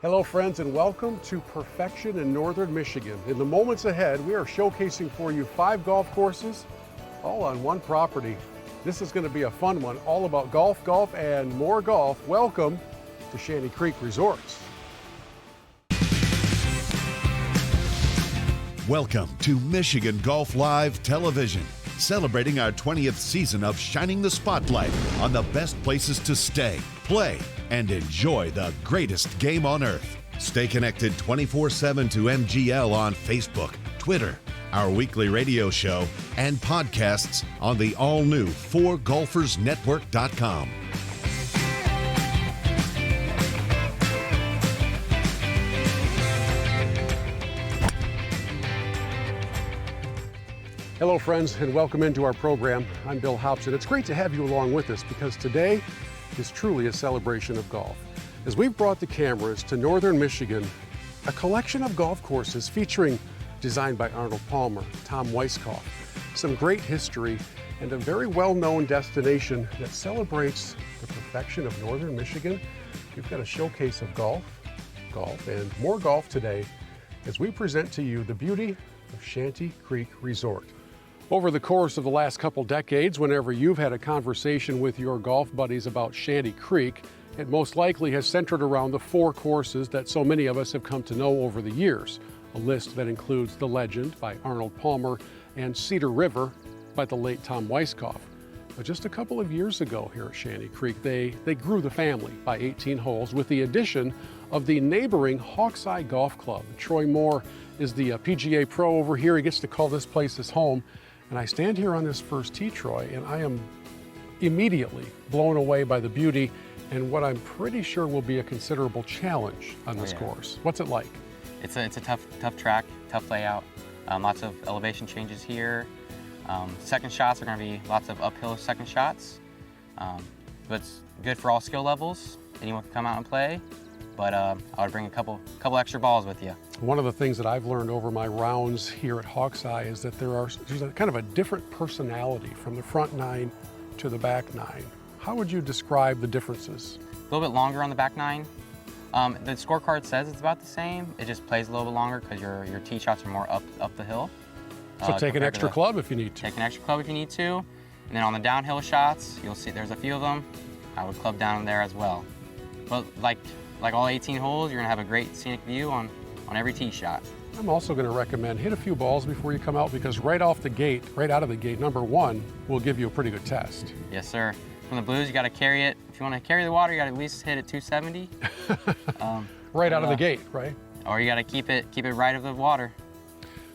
Hello friends, and welcome to Perfection in Northern Michigan. In the moments ahead, we are showcasing for you 5 golf courses, all on one property. This is going to be a fun one, all about golf, and more golf. Welcome to Shanty Creek Resorts. Welcome to Michigan Golf Live Television, celebrating our 20th season of shining the spotlight on the best places to stay, play, and enjoy the greatest game on earth. Stay connected 24/7 to MGL on Facebook, Twitter, our weekly radio show, and podcasts on the all-new FOREGolfersNetwork.com. Hello friends, and welcome into our program. I'm Bill Hobson. It's great to have you along with us because today is truly a celebration of golf. As we've brought the cameras to northern Michigan, a collection of golf courses featuring designed by Arnold Palmer, Tom Weiskopf, some great history, and a very well-known destination that celebrates the perfection of northern Michigan. We've got a showcase of golf, and more golf today as we present to you the beauty of Shanty Creek Resort. Over the course of the last couple decades, whenever you've had a conversation with your golf buddies about Shanty Creek, it most likely has centered around the 4 courses that so many of us have come to know over the years. A list that includes The Legend by Arnold Palmer and Cedar River by the late Tom Weiskopf. But just a couple of years ago here at Shanty Creek, they grew the family by 18 holes with the addition of the neighboring Hawkeye Golf Club. Troy Moore is the PGA pro over here. He gets to call this place his home. And I stand here on this first tee, Troy, and I am immediately blown away by the beauty and what I'm pretty sure will be a considerable challenge on this course. What's it like? It's a tough track, tough layout. Lots of elevation changes here. Second shots are going to be lots of uphill second shots. But it's good for all skill levels. Anyone can come out and play. But I would bring a couple extra balls with you. One of the things that I've learned over my rounds here at Hawkeye is that there's a kind of a different personality from the front 9 to the back 9. How would you describe the differences? A little bit longer on the back 9. The scorecard says it's about the same. It just plays a little bit longer because your tee shots are more up the hill. So take an extra club if you need to. Take an extra club if you need to. And then on the downhill shots, you'll see there's a few of them. I would club down there as well. But like all 18 holes, you're gonna have a great scenic view on every tee shot. I'm also gonna recommend hit a few balls before you come out because right out of the gate, number 1 will give you a pretty good test. Yes, sir. From the blues, you gotta carry it. If you wanna carry the water, you gotta at least hit it 270. Right out of the gate, right? Or you gotta keep it right of the water.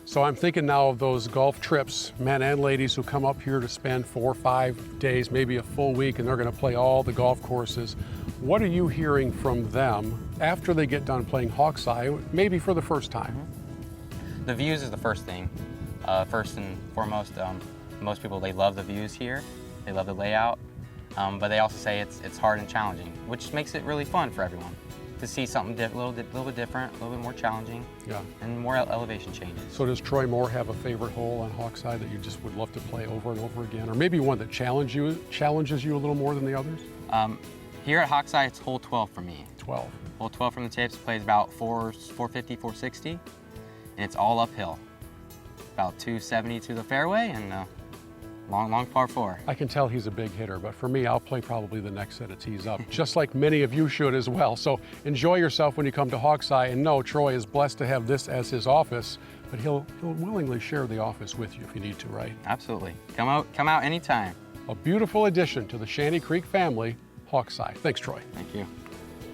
So I'm thinking now of those golf trips, men and ladies who come up here to spend 4 or 5 days, maybe a full week, and they're gonna play all the golf courses. What are you hearing from them after they get done playing Hawkeye, maybe for the first time? The views is the first thing. First and foremost, most people, they love the views here. They love the layout, but they also say it's hard and challenging, which makes it really fun for everyone to see something a little bit different, a little bit more challenging, and more elevation changes. So does Troy Moore have a favorite hole on Hawkeye that you just would love to play over and over again, or maybe one that challenges you a little more than the others? Here at Hawkeye, it's hole 12 for me. 12. Hole 12 from the tips plays about 450, 460, and it's all uphill. About 270 to the fairway and long par 4. I can tell he's a big hitter, but for me, I'll play probably the next set of tees up, just like many of you should as well. So enjoy yourself when you come to Hawkeye, and know Troy is blessed to have this as his office, but he'll willingly share the office with you if you need to, right? Absolutely. Come out anytime. A beautiful addition to the Shanty Creek family, Hawkeye. Thanks, Troy. Thank you.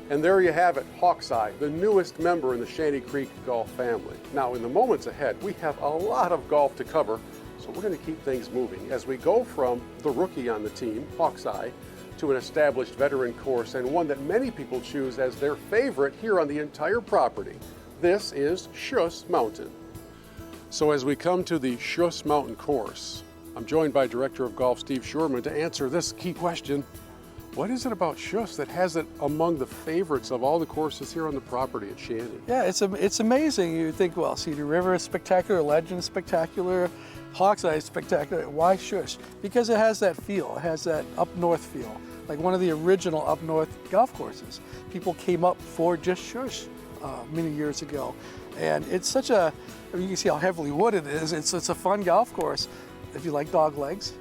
And there you have it, Hawkeye, the newest member in the Shanty Creek golf family. Now, in the moments ahead, we have a lot of golf to cover, so we're going to keep things moving as we go from the rookie on the team, Hawkeye, to an established veteran course and one that many people choose as their favorite here on the entire property. This is Schuss Mountain. So as we come to the Schuss Mountain course, I'm joined by Director of Golf Steve Schurman to answer this key question. What is it about Schuss that has it among the favorites of all the courses here on the property at Shanty? Yeah, it's amazing. You think, well, Cedar River is spectacular, Legend is spectacular, Hawkeye is spectacular. Why Schuss? Because it has that feel. It has that up north feel. like one of the original up north golf courses. People came up for just shush many years ago. And it's such a, I mean, you can see how heavily wooded it is. It's a fun golf course if you like dog legs,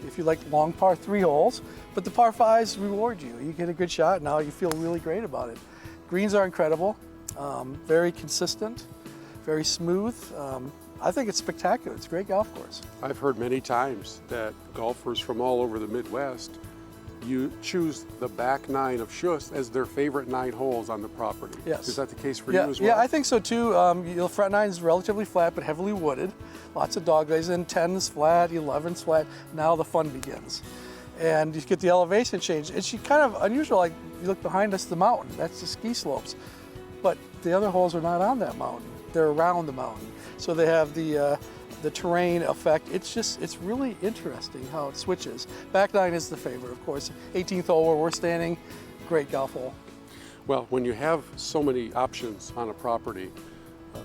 if you like long par 3 holes, but the par 5s reward you. You get a good shot, now you feel really great about it. Greens are incredible, very consistent, very smooth. I think it's spectacular. It's a great golf course. I've heard many times that golfers from all over the Midwest you choose the back 9 of Schuss as their favorite 9 holes on the property. Yes. Is that the case for you as well? Yeah, I think so too. The front 9 is relatively flat but heavily wooded. Lots of dog legs, and 10's flat, 11's flat. Now the fun begins. And you get the elevation change. It's kind of unusual, like you look behind us, the mountain, that's the ski slopes. But the other holes are not on that mountain. They're around the mountain. So they have the terrain effect. It's really interesting how it switches. Back 9 is the favorite, of course. 18th hole where we're standing, great golf hole. Well, when you have so many options on a property,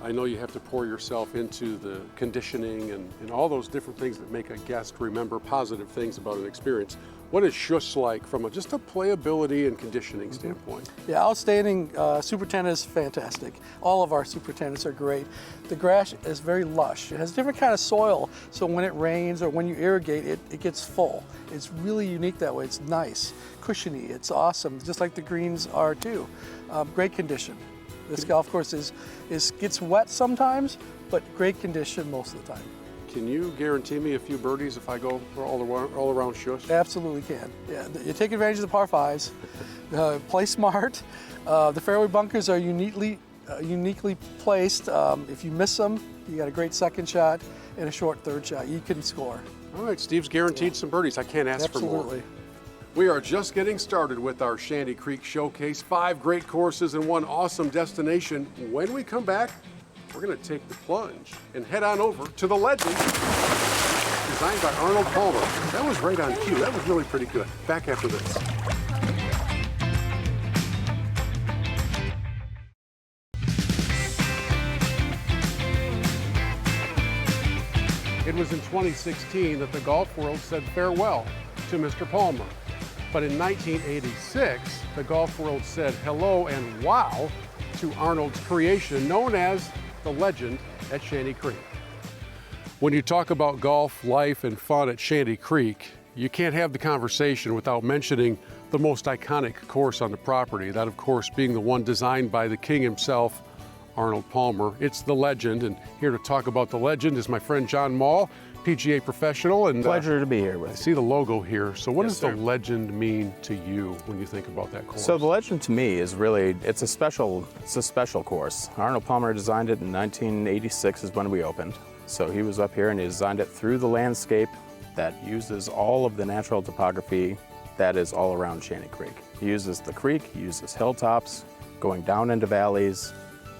I know you have to pour yourself into the conditioning and all those different things that make a guest remember positive things about an experience. What is Schuss like from just a playability and conditioning standpoint? Yeah, outstanding. Super tennis is fantastic. All of our super tennis are great. The grass is very lush. It has different kind of soil, so when it rains or when you irrigate it, it gets full. It's really unique that way. It's nice, cushiony. It's awesome, just like the greens are too. Great condition. This golf course gets wet sometimes, but great condition most of the time. Can you guarantee me a few birdies if I go all around Schuss? Absolutely can. Yeah, you take advantage of the par 5s. Play smart. The fairway bunkers are uniquely placed. If you miss them, you got a great second shot and a short third shot. You can score. All right, Steve's guaranteed some birdies. I can't ask for more. Absolutely. We are just getting started with our Shanty Creek Showcase. 5 great courses and 1 awesome destination. When we come back, we're going to take the plunge and head on over to the Legend, designed by Arnold Palmer. That was right on cue. That was really pretty good. Back after this. It was in 2016 that the golf world said farewell to Mr. Palmer. But in 1986, the golf world said hello and wow to Arnold's creation known as the Legend at Shanty Creek. When you talk about golf, life, and fun at Shanty Creek, you can't have the conversation without mentioning the most iconic course on the property, that of course being the one designed by the king himself, Arnold Palmer. It's the Legend, and here to talk about the Legend is my friend John Mall, PGA professional. And pleasure to be here with you. I see the logo here. So what Yes, does sir. the Legend mean to you when you think about that course? So the Legend to me is really, it's a special course. Arnold Palmer designed it in 1986 is when we opened. So he was up here and he designed it through the landscape that uses all of the natural topography that is all around Shanty Creek. He uses the creek, he uses hilltops, going down into valleys,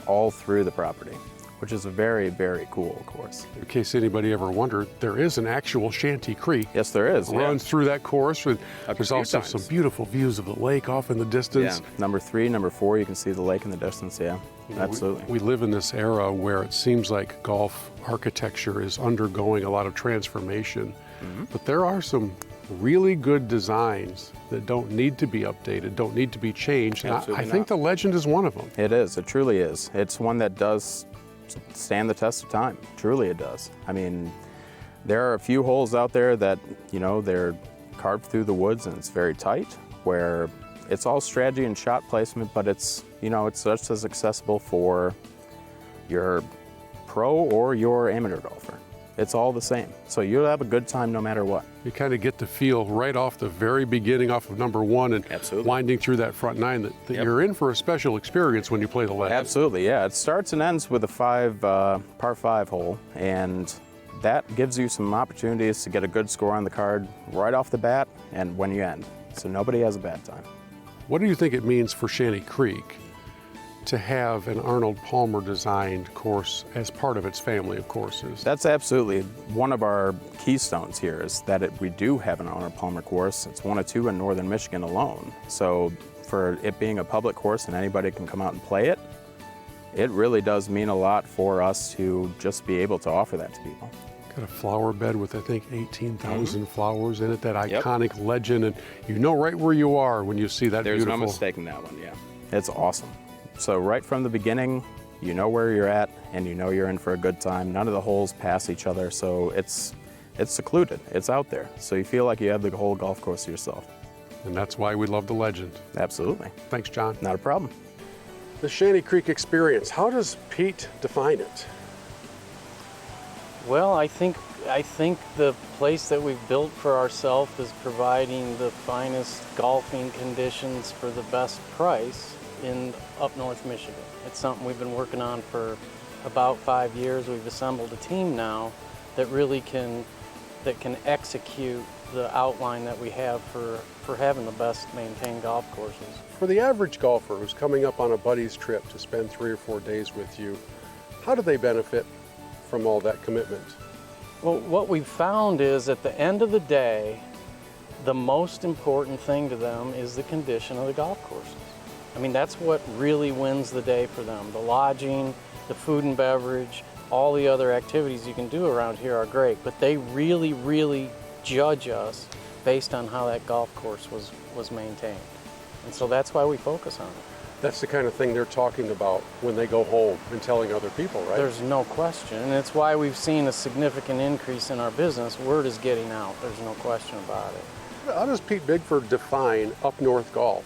all through the property, which is a very, very cool course. In case anybody ever wondered, there is an actual Shanty Creek. Yes, there is. Runs through that course. There's few also times. some beautiful views of the lake off in the distance. Yeah. Number 3, number 4, you can see the lake in the distance, yeah. You know, Absolutely. We live in this era where it seems like golf architecture is undergoing a lot of transformation, but there are some really good designs that don't need to be updated, don't need to be changed. And I think the Legend is one of them. It is, it truly is. It's one that does stand the test of time, truly it does. I mean, there are a few holes out there that, you know, they're carved through the woods and it's very tight, where it's all strategy and shot placement, but it's, you know, it's just as accessible for your pro or your amateur golfer. It's all the same. So you'll have a good time no matter what. You kind of get the feel right off the very beginning, off of number 1 and Absolutely. winding through that front 9 that Yep. you're in for a special experience when you play the Legend. Absolutely, yeah. It starts and ends with a par 5 hole, and that gives you some opportunities to get a good score on the card right off the bat and when you end. So nobody has a bad time. What do you think it means for Shanty Creek to have an Arnold Palmer designed course as part of its family of courses? That's absolutely one of our keystones here, is that we do have an Arnold Palmer course. It's 1 of 2 in northern Michigan alone. So for it being a public course and anybody can come out and play it, it really does mean a lot for us to just be able to offer that to people. Got a flower bed with, I think, 18,000 flowers in it, that iconic legend, and you know right where you are when you see that There's beautiful. no mistaking that one, yeah. It's awesome. So right from the beginning, you know where you're at, and you know you're in for a good time. None of the holes pass each other, so it's secluded. It's out there, so you feel like you have the whole golf course to yourself. And that's why we love the legend. Absolutely. Thanks, John. Not a problem. The Shanty Creek experience, how does Pete define it? Well, I think the place that we've built for ourselves is providing the finest golfing conditions for the best price in up north Michigan. It's something we've been working on for about 5 years. We've assembled a team now that really can execute the outline that we have for having the best maintained golf courses. For the average golfer who's coming up on a buddy's trip to spend 3 or 4 days with you, how do they benefit from all that commitment? Well, what we've found is at the end of the day, the most important thing to them is the condition of the golf courses. I mean, that's what really wins the day for them. The lodging, the food and beverage, all the other activities you can do around here are great, but they really, really judge us based on how that golf course was maintained. And so that's why we focus on it. That's the kind of thing they're talking about when they go home and telling other people, right? There's no question, and it's why we've seen a significant increase in our business. Word is getting out, there's no question about it. How does Pete Bigford define up north golf?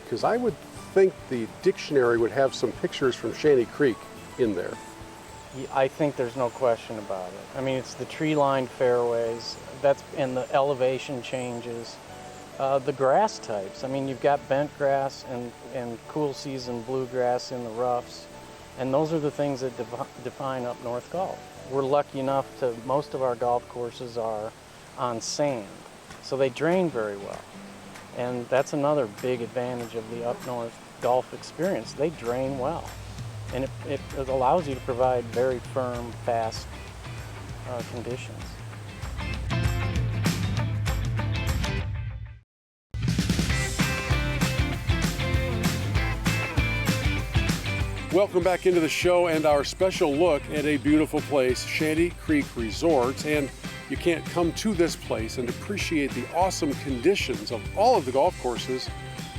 Because I would think the dictionary would have some pictures from Shanty Creek in there. I think there's no question about it. I mean, it's the tree-lined fairways, and the elevation changes. The grass types. I mean, you've got bent grass and cool season bluegrass in the roughs, and those are the things that define up north golf. We're lucky enough to, most of our golf courses are on sand, so they drain very well. And that's another big advantage of the up north golf experience. They drain well, and it allows you to provide very firm, fast conditions. Welcome back into the show and our special look at a beautiful place, Shanty Creek Resorts. And you can't come to this place and appreciate the awesome conditions of all of the golf courses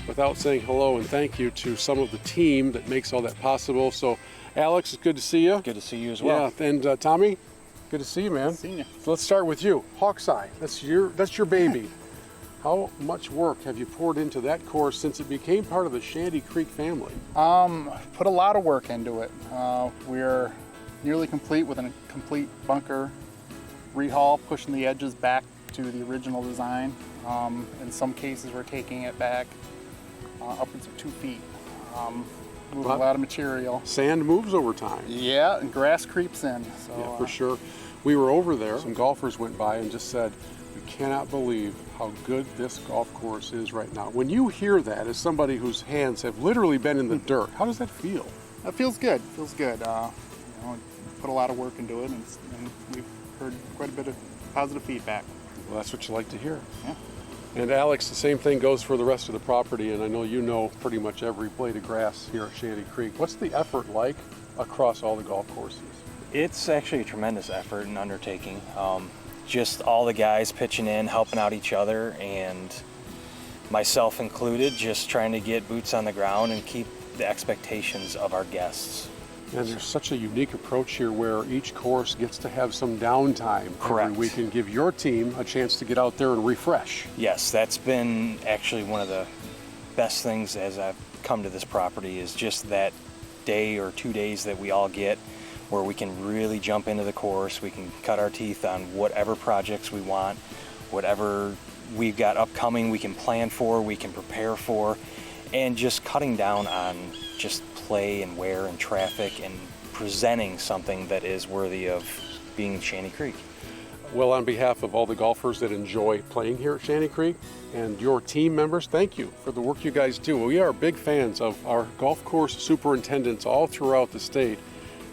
without saying hello and thank you to some of the team that makes all that possible. So, Alex, it's good to see you. Good to see you as well. Yeah, and Tommy, good to see you, man. Seeing you. So let's start with you, Hawkeye. That's your baby. How much work have you poured into that course since it became part of the Shanty Creek family? Put a lot of work into it. We're nearly complete with a complete bunker rehaul, pushing the edges back to the original design. In some cases, we're taking it back upwards of 2 feet. Moving a lot of material. Sand moves over time. Yeah, and grass creeps in. So, Yeah, for sure. We were over there. Some golfers went by and just said, "We cannot believe how good this golf course is right now." When you hear that, as somebody whose hands have literally been in the dirt, how does that feel? It feels good. Feels good. Put a lot of work into it, and we've heard quite a bit of positive feedback. Well, that's what you like to hear. Yeah. And Alex, the same thing goes for the rest of the property, and I know you know pretty much every blade of grass here at Shanty Creek. What's the effort like across all the golf courses? It's actually a tremendous effort and undertaking. Just all the guys pitching in, helping out each other, and myself included, just trying to get boots on the ground and keep the expectations of our guests. And there's such a unique approach here where each course gets to have some downtime Correct. every week and give your team a chance to get out there and refresh. Yes, that's been actually one of the best things as I've come to this property, is just that day or 2 days that we all get where we can really jump into the course. We can cut our teeth on whatever projects we want, whatever we've got upcoming we can plan for, we can prepare for, and just cutting down on just play and wear and traffic and presenting something that is worthy of being Shanty Creek. Well, on behalf of all the golfers that enjoy playing here at Shanty Creek and your team members, thank you for the work you guys do. We are big fans of our golf course superintendents all throughout the state.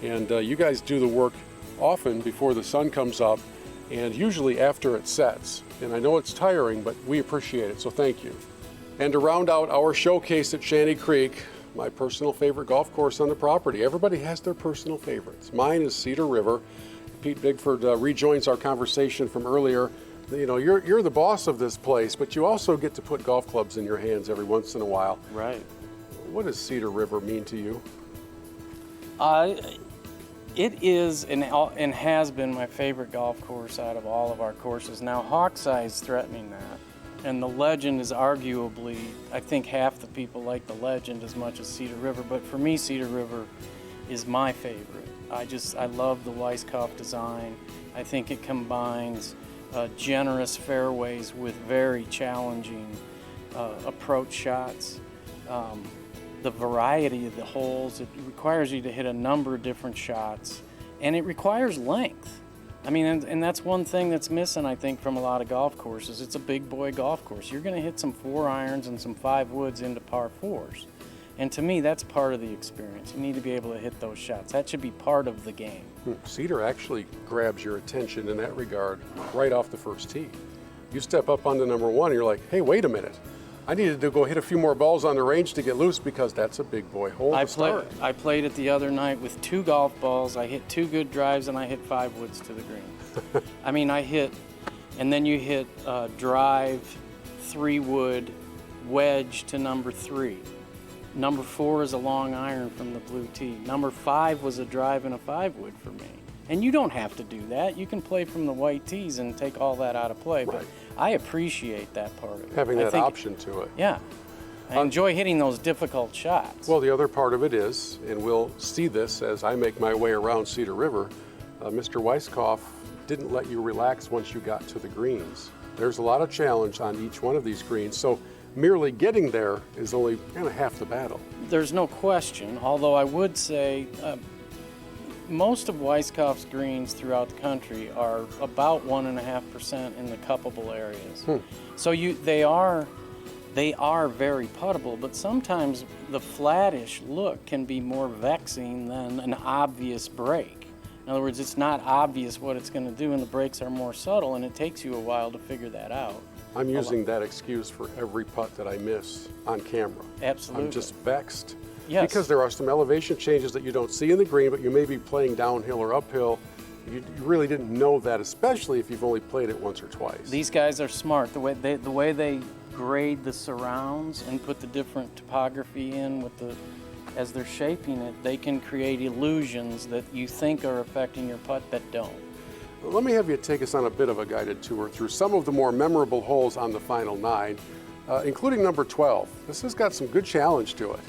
And you guys do the work often before the sun comes up and usually after it sets. And I know it's tiring, but we appreciate it, so thank you. And to round out our showcase at Shanty Creek, my personal favorite golf course on the property. Everybody has their personal favorites. Mine is Cedar River. Pete Bigford rejoins our conversation from earlier. You know, you're the boss of this place, but you also get to put golf clubs in your hands every once in a while. Right. What does Cedar River mean to you? It is and has been my favorite golf course out of all of our courses. Now, Hawkeye is threatening that, and the Legend is arguably, I think half the people like the Legend as much as Cedar River, but for me, Cedar River is my favorite. I love the Weiskopf design. I think it combines generous fairways with very challenging approach shots. The variety of the holes, it requires you to hit a number of different shots, and it requires length. I mean, and that's one thing that's missing, I think, from a lot of golf courses. It's a big boy golf course. You're going to hit some 4 irons and some 5 woods into par 4s. And to me, that's part of the experience. You need to be able to hit those shots. That should be part of the game. Cedar actually grabs your attention in that regard right off the first tee. You step up onto number 1, and you're like, hey, wait a minute. I needed to go hit a few more balls on the range to get loose because that's a big boy hole to start. I played it the other night with 2 golf balls. I hit 2 good drives, and I hit 5 woods to the green. I mean, and then you hit drive, 3 wood, wedge to number 3. Number 4 is a long iron from the blue tee. Number 5 was a drive and a 5 wood for me. And you don't have to do that. You can play from the white tees and take all that out of play. Right. But I appreciate that part of it. Having that option to it. Yeah. I enjoy hitting those difficult shots. Well, the other part of it is, and we'll see this as I make my way around Cedar River, Mr. Weiskopf didn't let you relax once you got to the greens. There's a lot of challenge on each one of these greens, so merely getting there is only kind of half the battle. There's no question, although I would say most of Weiskopf's greens throughout the country are about 1.5% in the cuppable areas. So they are very puttable, but sometimes the flattish look can be more vexing than an obvious break. In other words, it's not obvious what it's going to do, and the breaks are more subtle, and it takes you a while to figure that out. I'm using that excuse for every putt that I miss on camera. Absolutely. I'm just vexed. Yes. Because there are some elevation changes that you don't see in the green, but you may be playing downhill or uphill. You really didn't know that, especially if you've only played it once or twice. These guys are smart. The way they grade the surrounds and put the different topography in as they're shaping it, they can create illusions that you think are affecting your putt that don't. Let me have you take us on a bit of a guided tour through some of the more memorable holes on the final 9, including number 12. This has got some good challenge to it.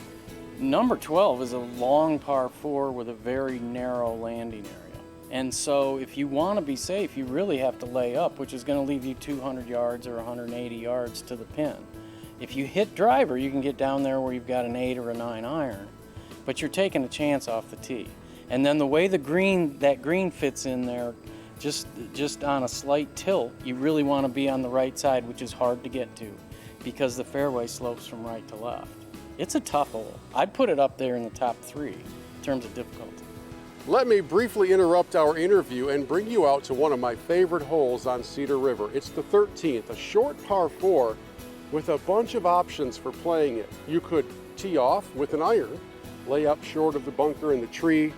Number 12 is a long par 4 with a very narrow landing area. And so if you want to be safe, you really have to lay up, which is going to leave you 200 yards or 180 yards to the pin. If you hit driver, you can get down there where you've got an 8 or a 9 iron, but you're taking a chance off the tee. And then the way that green fits in there, just on a slight tilt, you really want to be on the right side, which is hard to get to because the fairway slopes from right to left. It's a tough hole. I'd put it up there in the top 3 in terms of difficulty. Let me briefly interrupt our interview and bring you out to one of my favorite holes on Cedar River. It's the 13th, a short par 4 with a bunch of options for playing it. You could tee off with an iron, lay up short of the bunker and the tree.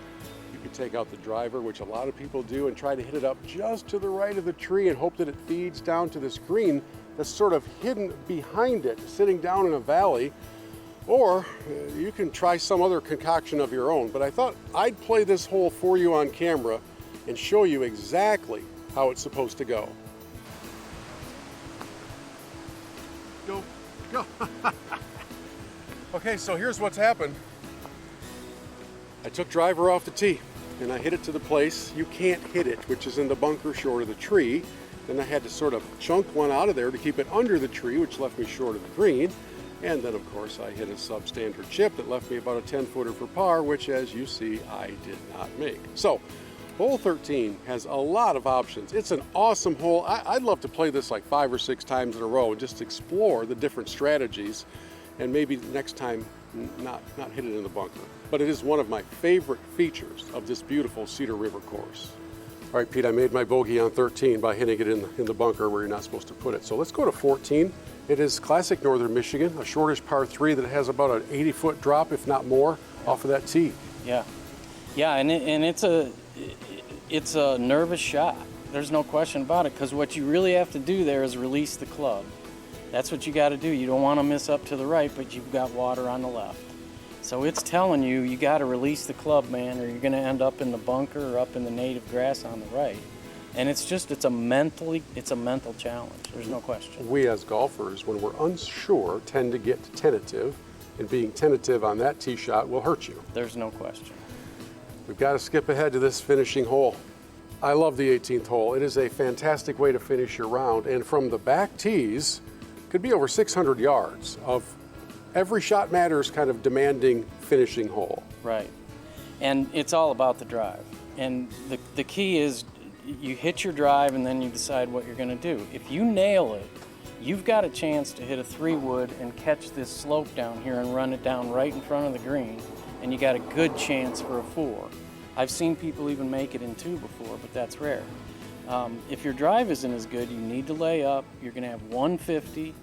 You could take out the driver, which a lot of people do, and try to hit it up just to the right of the tree and hope that it feeds down to this green that's sort of hidden behind it, sitting down in a valley. Or you can try some other concoction of your own, but I thought I'd play this hole for you on camera and show you exactly how it's supposed to go. Go. Okay, so here's what's happened. I took driver off the tee and I hit it to the place you can't hit it, which is in the bunker short of the tree. Then I had to sort of chunk one out of there to keep it under the tree, which left me short of the green. And then, of course, I hit a substandard chip that left me about a 10-footer for par, which, as you see, I did not make. So, hole 13 has a lot of options. It's an awesome hole. I'd love to play this like 5 or 6 times in a row and just explore the different strategies, and maybe next time not hit it in the bunker. But it is one of my favorite features of this beautiful Cedar River course. All right, Pete, I made my bogey on 13 by hitting it in the bunker where you're not supposed to put it. So let's go to 14. It is classic Northern Michigan, a shortish par 3 that has about an 80-foot drop, if not more, off of that tee. Yeah, and It's a nervous shot. There's no question about it, because what you really have to do there is release the club. That's what you got to do. You don't want to miss up to the right, but you've got water on the left. So it's telling you, you got to release the club, man, or you're going to end up in the bunker or up in the native grass on the right. And it's a mental challenge. There's no question. We as golfers, when we're unsure, tend to get tentative, and being tentative on that tee shot will hurt you. There's no question. We've got to skip ahead to this finishing hole. I love the 18th hole. It is a fantastic way to finish your round, and from the back tees, could be over 600 yards of every shot matters kind of demanding finishing hole. Right. And it's all about the drive. And the key is you hit your drive and then you decide what you're going to do. If you nail it, you've got a chance to hit a 3-wood and catch this slope down here and run it down right in front of the green, and you got a good chance for a 4. I've seen people even make it in 2 before, but that's rare. If your drive isn't as good, you need to lay up. You're going to have 150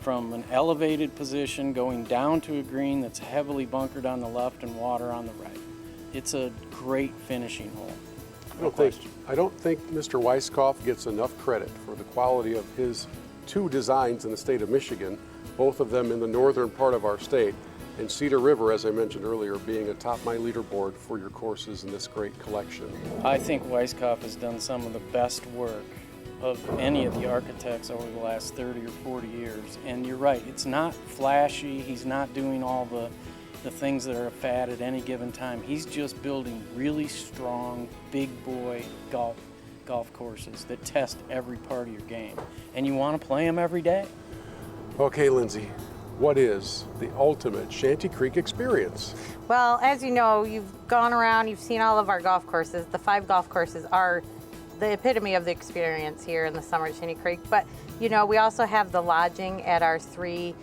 from an elevated position going down to a green that's heavily bunkered on the left and water on the right. It's a great finishing hole. I don't think Mr. Weisskopf gets enough credit for the quality of his 2 designs in the state of Michigan, both of them in the northern part of our state, and Cedar River, as I mentioned earlier, being atop my leaderboard for your courses in this great collection. I think Weisskopf has done some of the best work of any of the architects over the last 30 or 40 years. And you're right, it's not flashy, he's not doing all the things that are a fad at any given time. He's just building really strong, big boy golf courses that test every part of your game. And you want to play them every day. Okay, Lindsay, what is the ultimate Shanty Creek experience? Well, as you know, you've gone around, you've seen all of our golf courses. The 5 golf courses are the epitome of the experience here in the summer at Shanty Creek. But, you know, we also have the lodging at our 3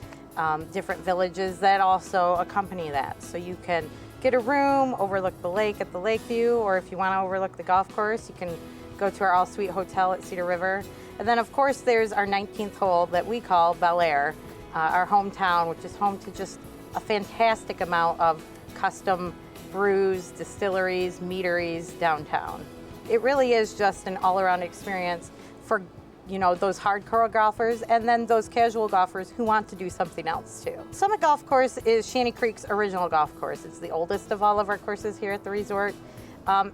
different villages that also accompany that. So you can get a room, overlook the lake at the Lakeview, or if you want to overlook the golf course, you can go to our all-suite hotel at Cedar River. And then, of course, there's our 19th hole that we call Bellaire, our hometown, which is home to just a fantastic amount of custom brews, distilleries, meaderies downtown. It really is just an all-around experience for, you know, those hardcore golfers and then those casual golfers who want to do something else too. Summit Golf Course is Shanty Creek's original golf course. It's the oldest of all of our courses here at the resort.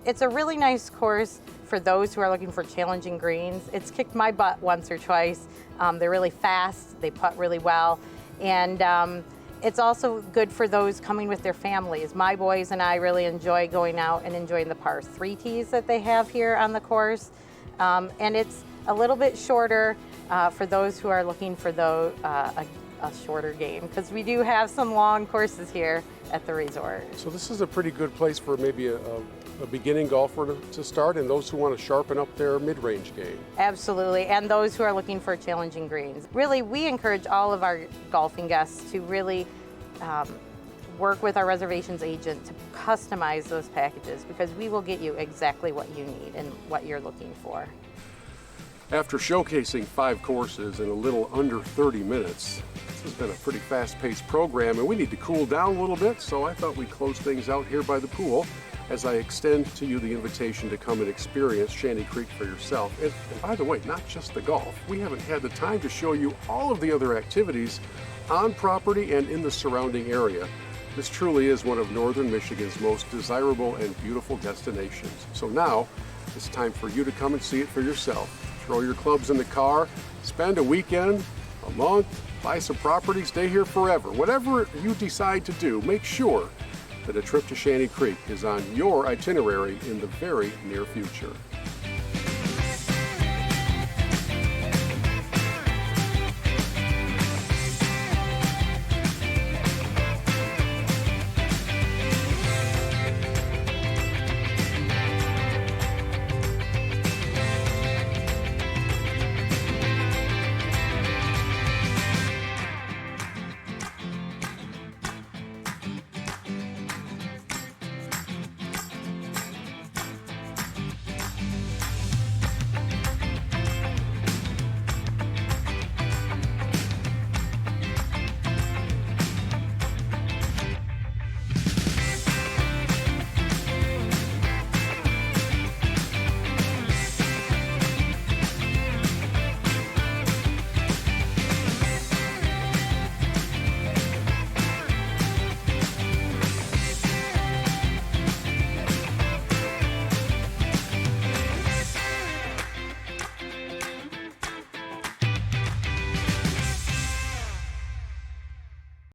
It's a really nice course for those who are looking for challenging greens. It's kicked my butt once or twice. They're really fast, they putt really well, and it's also good for those coming with their families. My boys and I really enjoy going out and enjoying the par 3 tees that they have here on the course. And it's a little bit shorter for those who are looking for a shorter game, because we do have some long courses here at the resort. So this is a pretty good place for maybe a beginning golfer to start, and those who want to sharpen up their mid-range game. Absolutely, and those who are looking for challenging greens. Really, we encourage all of our golfing guests to really work with our reservations agent to customize those packages, because we will get you exactly what you need and what you're looking for. After showcasing 5 courses in a little under 30 minutes, this has been a pretty fast-paced program, and we need to cool down a little bit, so I thought we'd close things out here by the pool as I extend to you the invitation to come and experience Shanty Creek for yourself. And by the way, not just the golf. We haven't had the time to show you all of the other activities on property and in the surrounding area. This truly is one of northern Michigan's most desirable and beautiful destinations. So now, it's time for you to come and see it for yourself. Throw your clubs in the car, spend a weekend, a month, buy some property, stay here forever. Whatever you decide to do, make sure that a trip to Shanty Creek is on your itinerary in the very near future.